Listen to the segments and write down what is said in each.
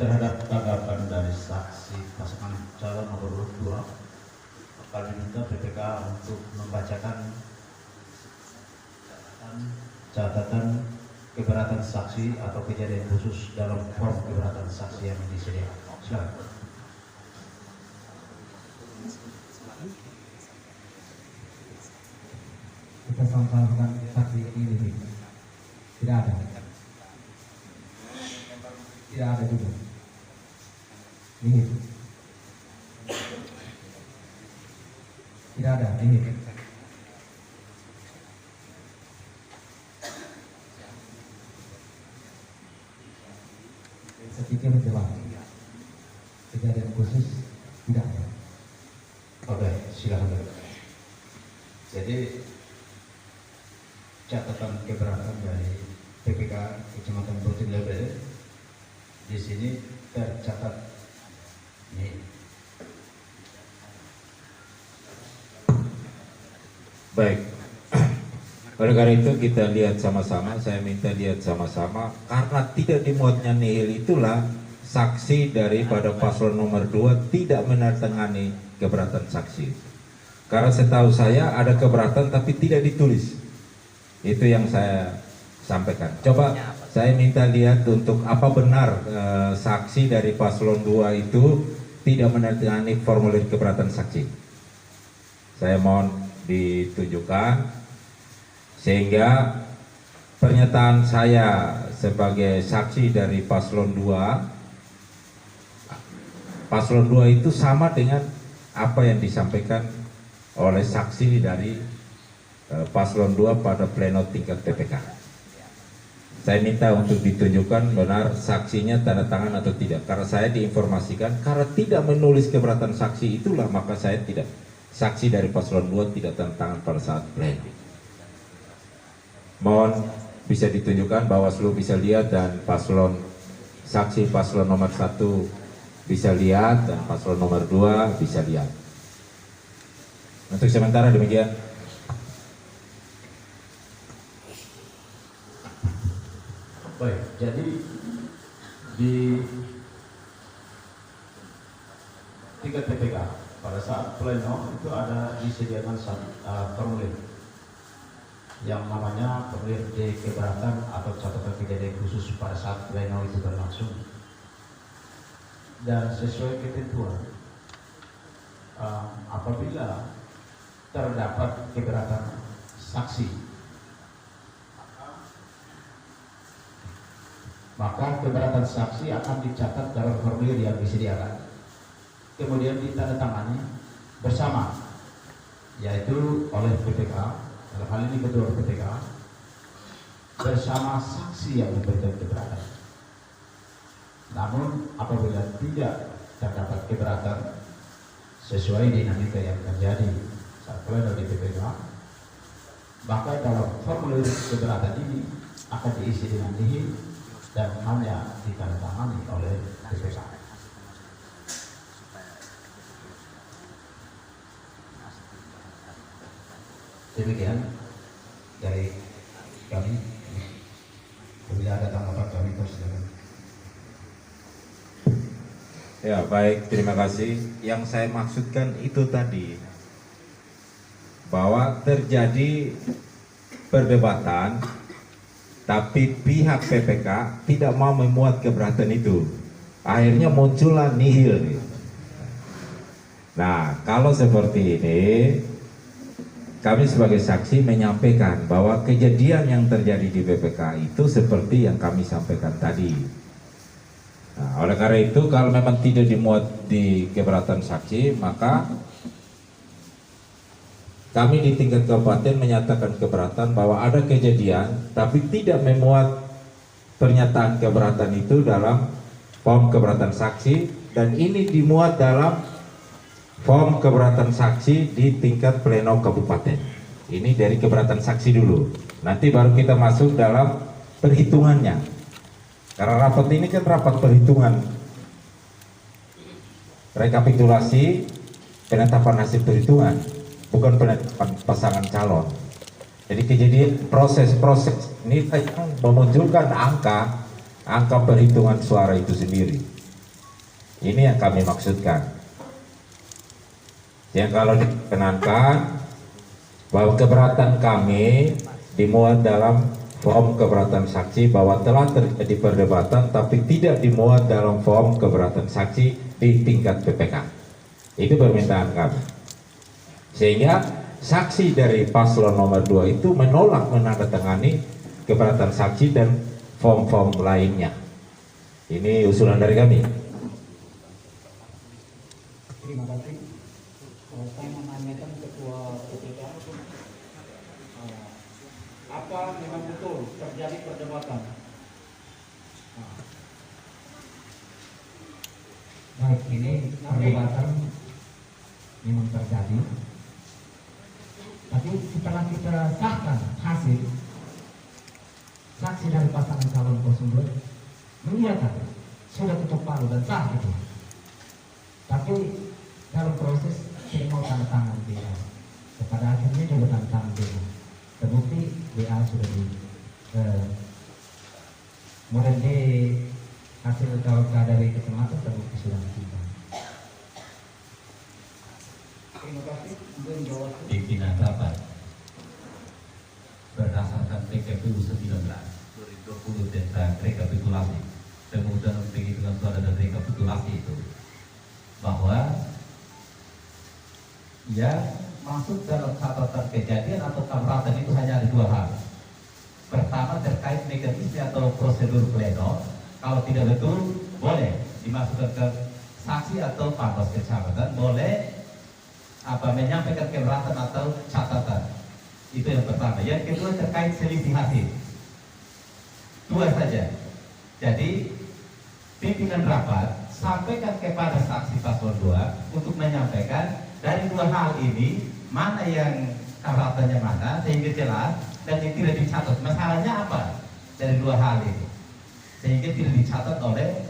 terhadap tanggapan dari saksi pasangan calon nomor 2, kami minta PPK untuk membacakan catatan keberatan saksi atau kejadian khusus dalam form keberatan saksi yang disediakan. Silakan. Kita sama-sama saksi ini tidak ada juga ini tidak ada ini sedikit menjelaskan kejadian khusus tidak ada. Oke, silakan. Jadi catatan keberatan dari PPK Kecamatan Boti Lebe di sini tercatat ini. Baik. Oleh karena itu kita lihat sama-sama, saya minta lihat sama-sama, karena tidak dimuatnya nihil itulah saksi daripada paslon nomor 2 tidak menandatangani keberatan saksi. Karena setahu saya ada keberatan tapi tidak ditulis. Itu yang saya sampaikan. Coba saya minta lihat untuk apa benar saksi dari paslon 2 itu tidak menandatangani formulir keberatan saksi. Saya mohon ditunjukkan sehingga pernyataan saya sebagai saksi dari paslon 2 itu sama dengan apa yang disampaikan oleh saksi dari paslon 2 pada pleno tingkat PPK. Saya minta untuk ditunjukkan benar saksinya tanda tangan atau tidak, karena saya diinformasikan karena tidak menulis keberatan saksi itulah maka saya tidak, saksi dari paslon 2 tidak tanda tangan pada saat pleno. Mohon bisa ditunjukkan, Bawaslu bisa lihat dan saksi paslon nomor 1 bisa lihat dan paslon nomor 2 bisa lihat. Untuk sementara demikian. Baik, jadi di tingkat PPK pada saat pleno itu ada disediakan formulir yang namanya formulir D keberatan atau catatan kejadian khusus pada saat pleno itu berlangsung. Dan sesuai ketentuan, apabila terdapat keberatan saksi, maka keberatan saksi akan dicatat dalam formulir yang disediakan, kemudian ditandatangani bersama, yaitu oleh PPK, dalam hal ini ketua PPK, bersama saksi yang memberikan keberatan. Namun apabila tidak terdapat keberatan sesuai dinamika yang terjadi saat pleno di PPK, maka dalam formulir keberatan ini akan diisi dengan nihil dan hanya ditandatangani oleh PPK. Demikian dari kami. Bila ada tanggapan kami, silakan. Ya baik, terima kasih. Yang saya maksudkan itu tadi, bahwa terjadi perdebatan tapi pihak PPK tidak mau memuat keberatan itu, akhirnya muncullah nihil. Nah kalau seperti ini, kami sebagai saksi menyampaikan bahwa kejadian yang terjadi di PPK itu seperti yang kami sampaikan tadi. Nah, oleh karena itu kalau memang tidak dimuat di keberatan saksi, maka kami di tingkat kabupaten menyatakan keberatan bahwa ada kejadian tapi tidak memuat pernyataan keberatan itu dalam form keberatan saksi, dan ini dimuat dalam form keberatan saksi di tingkat pleno kabupaten. Ini dari keberatan saksi dulu, nanti baru kita masuk dalam perhitungannya. Karena rapat ini kan rapat perhitungan, rekapitulasi penetapan hasil perhitungan, bukan penetapan pasangan calon. Jadi kejadian proses ini yang memunculkan angka perhitungan suara itu sendiri. Ini yang kami maksudkan. Yang kalau dikenankan bahwa keberatan kami dimuat dalam form keberatan saksi bahwa telah terjadi perdebatan tapi tidak dimuat dalam form keberatan saksi di tingkat PPK. Itu permintaan kami. Sehingga saksi dari paslon nomor 2 itu menolak menandatangani keberatan saksi dan form-form lainnya. Ini usulan dari kami. Terima kasih. Saya menanyakan ketua PPK, apa memang betul terjadi perdebatan? Baik, ini perdebatan memang terjadi. Tapi setelah kita sahkan hasil, saksi dari pasangan calon 02 menyatakan sudah tutup palu dan sah gitu. Tapi dalam proses saya mau tanda tangan BA. Pada akhirnya juga tanda tangan BA. Terbukti BA sudah di kemudian di hasil kalau dari kecamatan terbukti sudah ditimbang. Terima kasih. Mungkin jawab Pimpinan rapat berdasarkan PKPU 19 2020 tentang rekapitulasi, kemudian penghitungan suara dan rekapitulasi itu, bahwa yang masuk dalam catatan kejadian atau keberatan itu hanya ada dua hal. Pertama, terkait mekanisme atau prosedur pleno. Kalau tidak betul, boleh dimasukkan ke saksi atau panwas kecamatan, boleh menyampaikan keberatan atau catatan. Itu yang pertama. Yang kedua, terkait selisih hasil. Dua saja. Jadi pimpinan rapat sampaikan kepada saksi paslon 2 untuk menyampaikan dari dua hal ini mana yang keberatannya mana sehingga jelas dan yang tidak dicatat. Masalahnya apa dari dua hal ini sehingga tidak dicatat oleh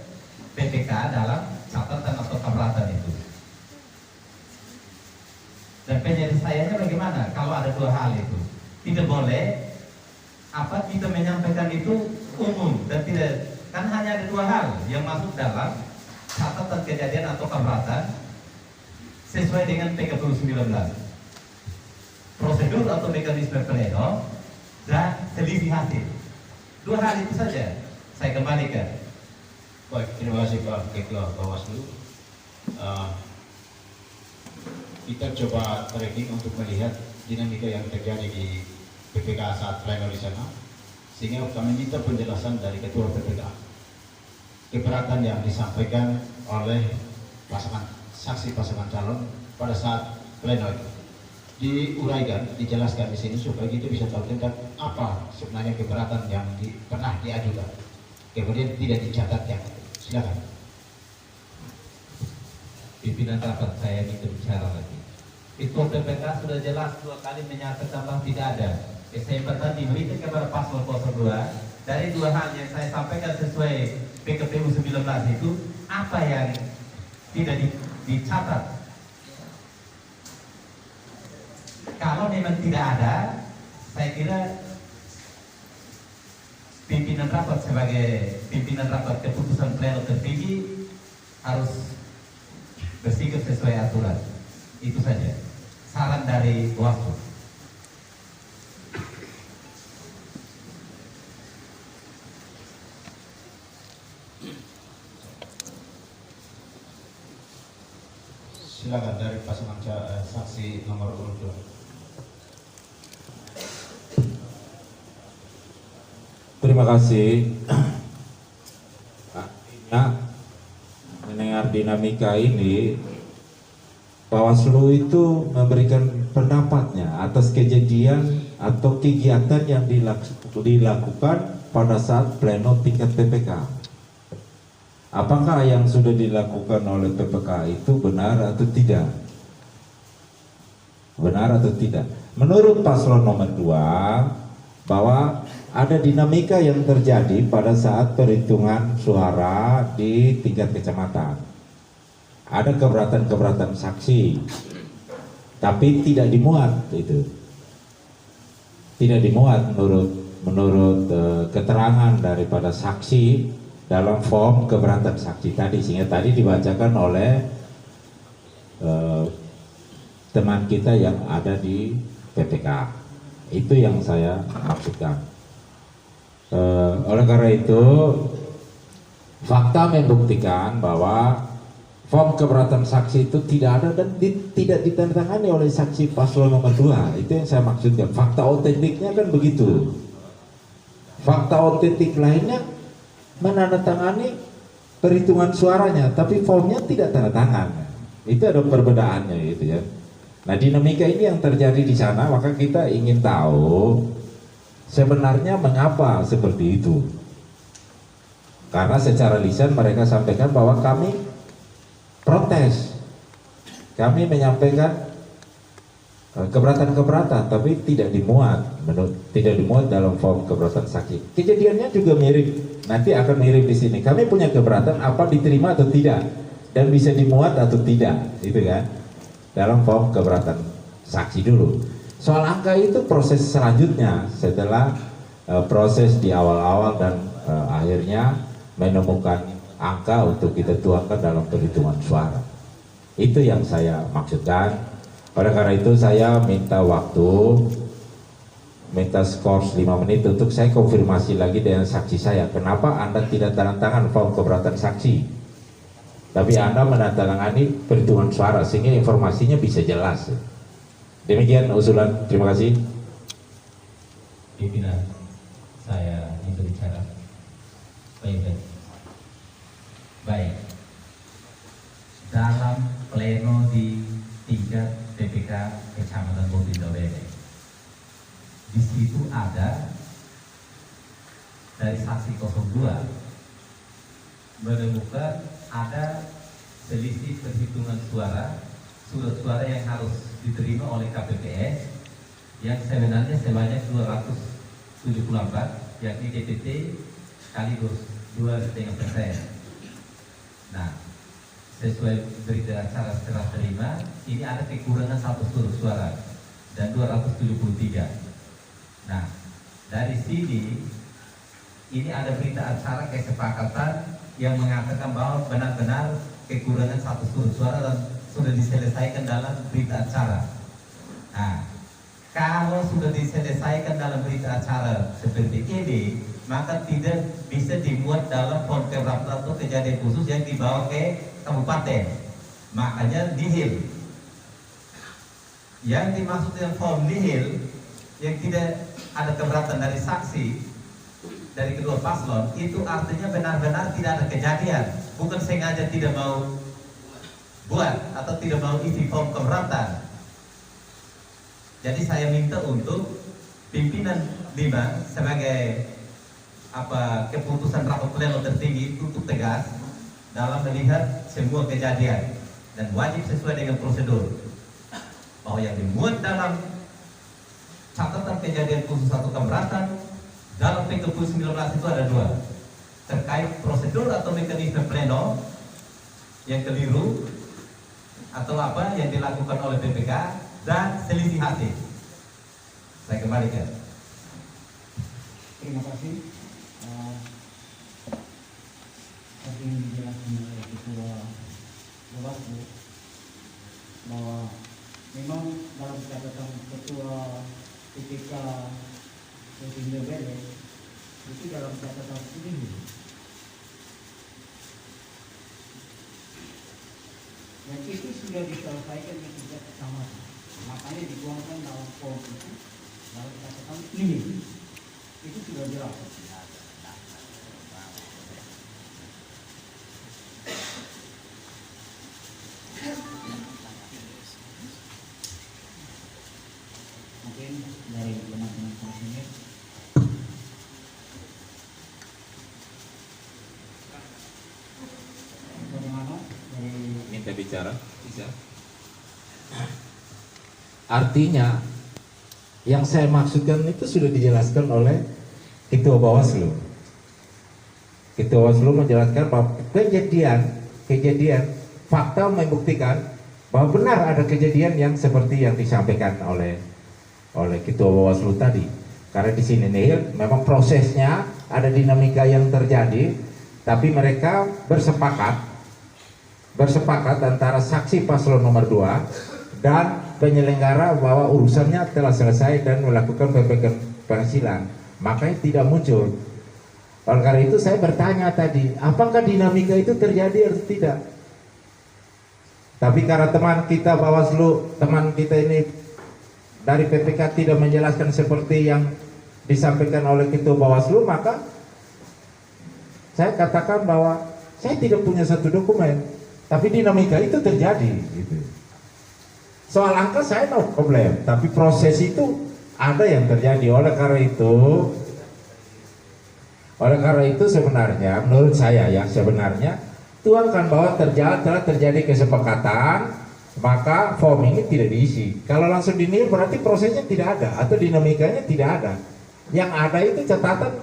PPK dalam catatan atau keberatan itu. Dan penyelesaiannya bagaimana kalau ada dua hal itu? Tidak boleh kita menyampaikan itu umum dan tidak, kan hanya ada dua hal yang masuk dalam catatan kejadian atau keberatan sesuai dengan PKPU 19. Prosedur atau mekanisme pleno dan selisih hasil. Dua hal itu saja. Saya kembalikan. Baik, terima kasih Pak Ketua Bawaslu. Kita coba tracking untuk melihat dinamika yang terjadi di PPK saat pleno di sana, sehingga kami minta penjelasan dari Ketua PPK. Keberatan yang disampaikan oleh saksi pasangan calon pada saat pleno itu diuraikan, dijelaskan di sini supaya kita bisa tahu tentang apa sebenarnya keberatan yang pernah diajukan, kemudian tidak dicatat yang. Silakan. Pimpinan rapat, saya minta bicara lagi. Ketua PPK sudah jelas 2 kali menyatakan bahwa tidak ada kesempatan diberikan kepada paslon 02 dari dua hal yang saya sampaikan sesuai PKPU 19 itu, apa yang tidak dicatat. Kalau memang tidak ada, saya kira pimpinan rapat sebagai pimpinan rapat keputusan pleno tertinggi harus bersikap sesuai aturan. Itu saja saran dari Bawaslu. Silakan dari pasangan saksi nomor urut 2. Terima kasih. Mendengar dinamika ini, Bawaslu itu memberikan pendapatnya atas kejadian atau kegiatan yang dilakukan pada saat pleno tingkat PPK. Apakah yang sudah dilakukan oleh PPK itu benar atau tidak? Benar atau tidak? Menurut paslon nomor 2, bahwa ada dinamika yang terjadi pada saat perhitungan suara di tingkat kecamatan. Ada keberatan-keberatan saksi, tapi tidak dimuat itu. Tidak dimuat menurut keterangan daripada saksi dalam form keberatan saksi tadi, sehingga tadi dibacakan oleh teman kita yang ada di PPK. Itu yang saya maksudkan. Oleh karena itu, fakta membuktikan bahwa form keberatan saksi itu tidak ada dan tidak ditandatangani oleh saksi paslon nomor 2. Itu yang saya maksudkan. Fakta otentiknya kan begitu. Fakta otentik lainnya menandatangani perhitungan suaranya, tapi formnya tidak tanda tangan. Itu ada perbedaannya gitu ya. Nah, dinamika ini yang terjadi di sana, maka kita ingin tahu sebenarnya mengapa seperti itu. Karena secara lisan mereka sampaikan bahwa kami protes, kami menyampaikan keberatan, tapi tidak dimuat dalam form keberatan saksi. Kejadiannya juga mirip, nanti akan mirip di sini. Kami punya keberatan, apa diterima atau tidak, dan bisa dimuat atau tidak, itu kan? Dalam form keberatan saksi dulu. Soal angka itu proses selanjutnya setelah proses di awal-awal dan akhirnya menemukan angka untuk kita tuangkan dalam perhitungan suara. Itu yang saya maksudkan. Oleh karena itu saya minta waktu, minta skor 5 menit untuk saya konfirmasi lagi dengan saksi saya. Kenapa Anda tidak tanda tangan form keberatan saksi, tapi Anda menandatangani perhitungan suara, sehingga informasinya bisa jelas. Demikian usulan. Terima kasih. Pimpinan, saya minta bicara. Baik. Dalam pleno di tingkat PPK Kecamatan Botindawede, di situ ada dari saksi 02 menemukan ada selisih perhitungan surat suara yang harus diterima oleh KPPS yang sebenarnya sebanyak 274, yakni DPT kali 2,5%. Nah, sesuai berita acara setelah terima, ini ada kekurangan 1 surat suara dan 273. Nah, dari sini ini ada berita acara kesepakatan yang mengatakan bahwa benar-benar kekurangan 1 surat suara dan sudah diselesaikan dalam berita acara. Nah, kalau sudah diselesaikan dalam berita acara seperti ini, maka tidak bisa dimuat dalam form keberatan atau kejadian khusus yang dibawa ke kabupaten. Makanya nihil. Yang dimaksud dengan form nihil, yang tidak ada keberatan dari saksi dari kedua paslon, itu artinya benar-benar tidak ada kejadian, bukan sengaja tidak mau buat atau tidak mau isi form keberatan. Jadi saya minta untuk pimpinan 5 sebagai keputusan rapat pleno tertinggi untuk tegas dalam melihat semua kejadian dan wajib sesuai dengan prosedur, bahwa yang dimuat dalam catatan kejadian khusus atau keberatan dalam PKPU 19 itu ada 2, terkait prosedur atau mekanisme pleno yang keliru atau apa yang dilakukan oleh PPK, dan selisih hasil. Saya kembalikan. Terima kasih. Tadi dijelaskan oleh Ketua Bawaslu bahwa memang dalam catatan Ketua PPK Botindawede itu dalam catatan ini dan itu sudah diselesaikan di tingkat kecamatan, makanya dituangkan dalam form itu dalam catatan ini itu sudah jelas. Mungkin dari teman-teman konsumen bagaimana dari Minta bicara, bisa. Artinya yang saya maksudkan itu sudah dijelaskan oleh Ketua Bawaslu. Ketua Bawaslu menjelaskan bahwa kejadian fakta membuktikan bahwa benar ada kejadian yang seperti yang disampaikan oleh Ketua Bawaslu tadi. Karena di sini nih memang prosesnya ada dinamika yang terjadi tapi mereka bersepakat antara saksi paslon nomor 2 dan penyelenggara bahwa urusannya telah selesai dan melakukan penghasilan, makanya tidak muncul. Oleh karena itu saya bertanya tadi, apakah dinamika itu terjadi atau tidak? Tapi karena teman kita Bawaslu, teman kita ini dari PPK tidak menjelaskan seperti yang disampaikan oleh Ketua Bawaslu, maka saya katakan bahwa saya tidak punya satu dokumen, tapi dinamika itu terjadi. Gitu. Soal angka saya no problem, tapi proses itu ada yang terjadi. Oleh karena itu sebenarnya menurut saya ya sebenarnya tuangkan bahwa telah terjadi kesepakatan, maka form ini tidak diisi. Kalau langsung dinilai berarti prosesnya tidak ada atau dinamikanya tidak ada. Yang ada itu catatan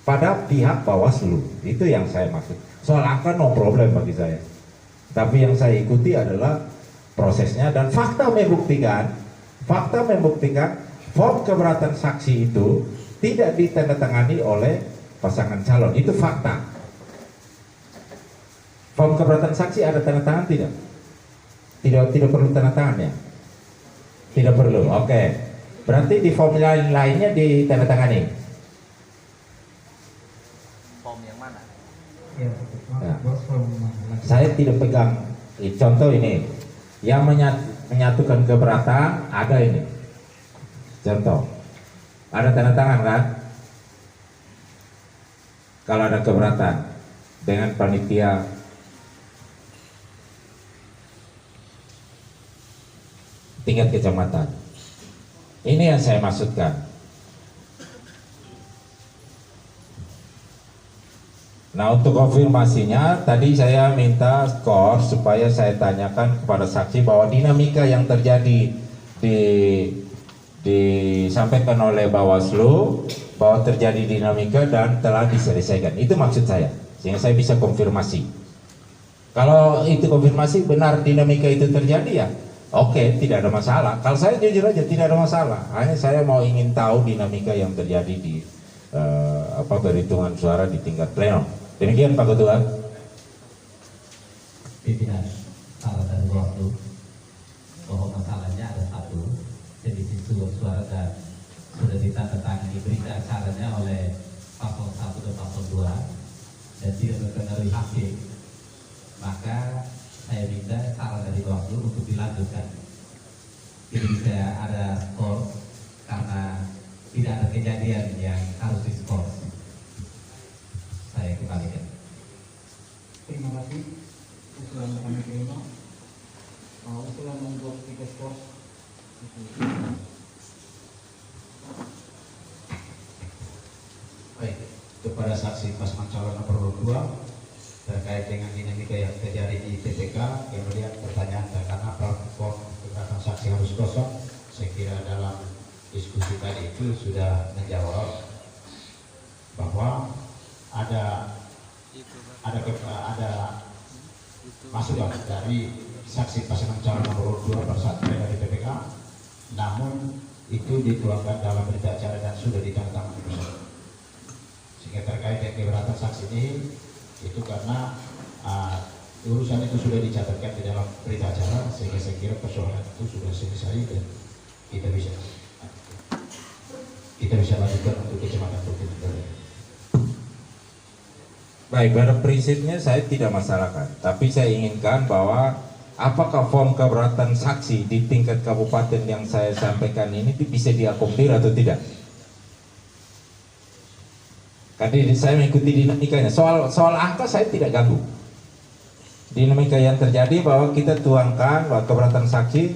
pada pihak Bawaslu. Itu yang saya maksud. Soal angka no problem bagi saya. Tapi yang saya ikuti adalah prosesnya dan fakta membuktikan form keberatan saksi itu tidak ditandatangani oleh pasangan calon. Itu fakta. Form keberatan saksi ada tanda tangan tidak? Tidak perlu tanda tangan ya? Tidak perlu. Oke. Berarti di form lainnya ditandatangani. Form yang mana? Ya. Saya tidak pegang. Contoh ini, yang menyatukan keberatan ada ini. Contoh, ada tanda tangan kan? Kalau ada keberatan dengan panitia tingkat kecamatan. Ini yang saya maksudkan. Nah, untuk konfirmasinya tadi saya minta skor supaya saya tanyakan kepada saksi bahwa dinamika yang terjadi disampaikan oleh Bawaslu bahwa terjadi dinamika dan telah diselesaikan. Itu maksud saya, sehingga saya bisa konfirmasi. Kalau itu konfirmasi benar dinamika itu terjadi ya oke, tidak ada masalah. Kalau saya jujur aja tidak ada masalah. Hanya saya mau ingin tahu dinamika yang terjadi di perhitungan suara di tingkat pleno. Demikian Pak Ketua. Pimpinan, salah dari waktu bahwa masalahnya ada satu, selisih suara dan sudah ditandatangani berita acaranya oleh paslon 1 dan paslon 2 dan tidak mempengaruhi hasil. Maka saya minta saran dari Bawaslu untuk dilanjutkan. Jadi bisa ada skor karena tidak ada kejadian yang harus diskor. Saya kembalikan. Terima kasih. Usulan kami terima. Usulan membuat 3 skor. Baik, kepada saksi pasangan calon nomor 2 terkait dengan dinamika yang terjadi di PPK, kemudian pertanyaan tentang apa form keberatan saksi harus kosong. Saya kira dalam diskusi tadi itu sudah menjawab bahwa ada masukan dari saksi pasangan calon nomor 2 bersatu dari PPK, namun itu dituangkan dalam berita acara dan sudah ditandatangani bersama. Sehingga terkait dengan keberatan saksi ini itu karena urusan itu sudah dicatatkan di dalam berita acara, sehingga saya kira persoalan itu sudah selesai dan kita bisa lanjutkan untuk kecamatan Bukit. Baik, pada prinsipnya saya tidak masalahkan, tapi saya inginkan bahwa apakah form keberatan saksi di tingkat kabupaten yang saya sampaikan ini bisa diakomodir atau tidak? Karena saya mengikuti dinamikanya. Soal angka saya tidak ganggu. Dinamika yang terjadi bahwa kita tuangkan bahwa keberatan saksi,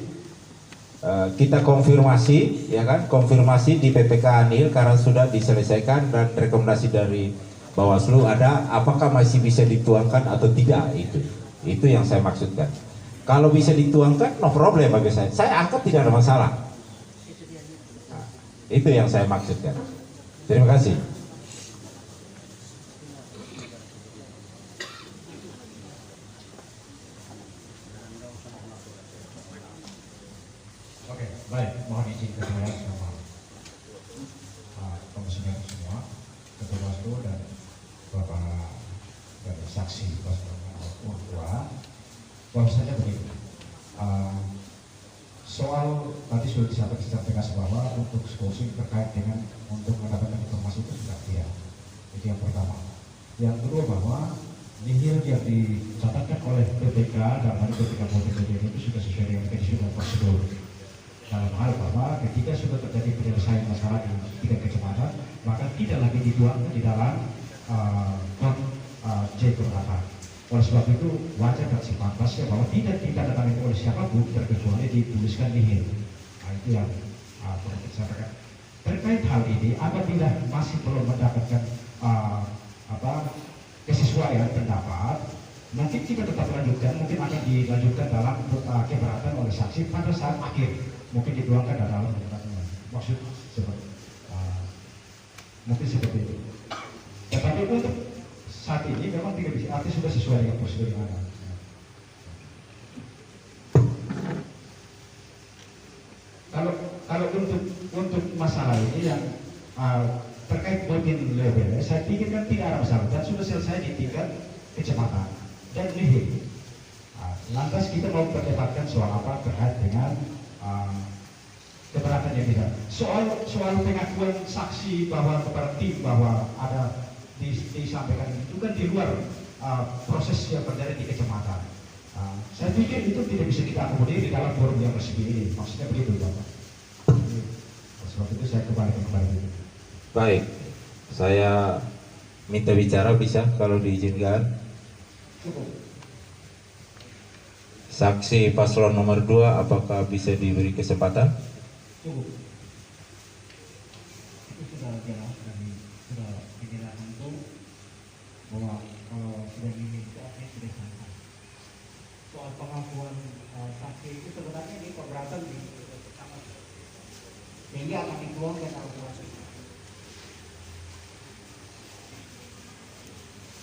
kita konfirmasi, ya kan? Konfirmasi di PPK Anil karena sudah diselesaikan dan rekomendasi dari Bawaslu ada. Apakah masih bisa dituangkan atau tidak? Itu yang saya maksudkan. Kalau bisa dituangkan, no problem bagi saya. Saya angkat tidak ada masalah. Nah, itu yang saya maksudkan. Terima kasih. Oke, baik. Mohon izin kepada semua komisioner semua, Ketua Bawaslu dan Bapak saksi paslon nomor 2 bahwasanya begini, soal tadi sudah disampaikan secara tegas bahwa untuk skorsing terkait dengan untuk mendapatkan informasi itu sudah clear. Itu yang pertama. Yang kedua bahwa nihil yang dicatatkan oleh BPK dalam hal BPK Polri itu sudah sesuai dengan mekanisme dan prosedur. Dalam hal bahwa ketika sudah terjadi penyelesaian masalah di tingkat kecamatan, maka tidak lagi dituangkan di dalam J keberatan. Oleh sebab itu wajar dan sepantasnya bahwa tidak ditandatangani oleh siapapun terkecuali dituliskan nihil. Nah, itu yang perlu kita sampaikan. Terkait hal ini, apabila masih belum mendapatkan kesesuaian pendapat, mungkin kita tetap lanjutkan, mungkin akan dilanjutkan dalam keberatan oleh saksi pada saat akhir, mungkin dituangkan dalam keberatan. Maksud seperti mungkin seperti itu. Tetapi untuk saat ini memang tidak bisa, artinya sudah sesuai dengan prosedur yang ada. Kalau untuk masalah ini yang terkait voting level, saya pikir kan tidak ada masalah dan sudah selesai di tingkat kecamatan dan nihil. Lantas kita mau berdebatkan soal apa terkait dengan keberatan yang tidak. Soal pengakuan saksi bahwa kepada tim bahwa ada disampaikan itu kan di luar proses yang terjadi di kecamatan. Saya pikir itu tidak bisa kita akomodir di dalam forum yang resmi ini. Maksudnya begitu, Bapak. Sebab itu saya kembali. Baik, saya minta bicara bisa kalau diizinkan. Cukup. Saksi paslon nomor 2 apakah bisa diberi kesempatan? Cukup. Itu sudah jelas dan sudah dijelaskan itu bahwa kalau sudah diminta artinya sudah sampai. Soal pengakuan saksi itu sebenarnya ini keberatan di sama, sehingga akan dituangkan dalam proses.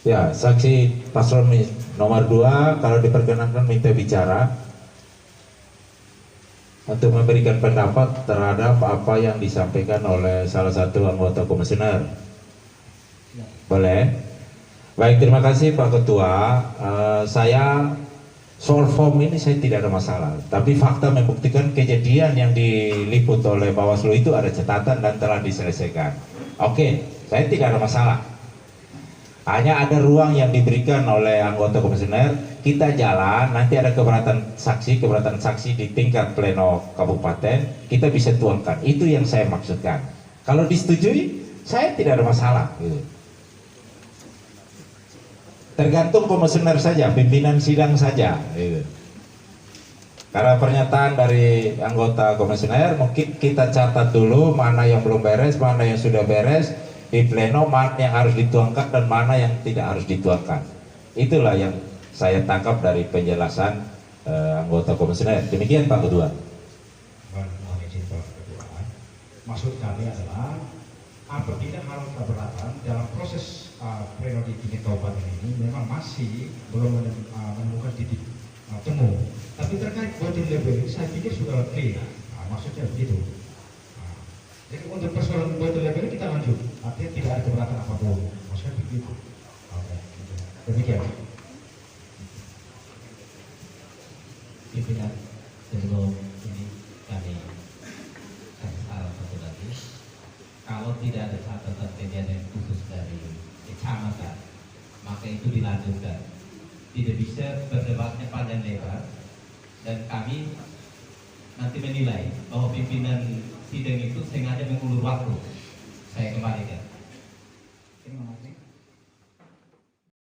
Ya, saksi paslon nomor 2 kalau diperkenankan minta bicara untuk memberikan pendapat terhadap apa yang disampaikan oleh salah satu anggota komisioner. Boleh? Baik, terima kasih Pak Ketua. Saya soal form ini saya tidak ada masalah, tapi fakta membuktikan kejadian yang diliput oleh Bawaslu itu ada catatan dan telah diselesaikan. Oke, saya tidak ada masalah. Hanya ada ruang yang diberikan oleh anggota komisioner, kita jalan, nanti ada keberatan saksi di tingkat pleno kabupaten, kita bisa tuangkan. Itu yang saya maksudkan. Kalau disetujui, saya tidak ada masalah. Gitu. Tergantung komisioner saja, pimpinan sidang saja. Gitu. Karena pernyataan dari anggota komisioner, mungkin kita catat dulu mana yang belum beres, mana yang sudah beres, di pleno mana yang harus dituangkan dan mana yang tidak harus dituangkan. Itulah yang saya tangkap dari penjelasan anggota komisioner. Demikian Pak Ketua. Mohon izin Pak Ketua. Maksud kami adalah apabila hal keberatan dalam proses pleno di tingkat kabupaten ini memang masih belum menemukan titik temu. Tapi terkait voting level ini saya pikir sudah clear. Maksudnya begitu. Jadi untuk persoalan voting level ini kita lanjut. Artinya tidak ada keberatan apapun. Maksudnya begitu. Oke. Demikian. Pimpinan sebelum ini kami kasih saran satu lagi. Kalau tidak ada catatan kejadian khusus dari kecamatan, maka itu dilanjutkan. Tidak bisa berdebatnya panjang lebar dan kami nanti menilai bahwa pimpinan sidang itu sengaja mengulur waktu.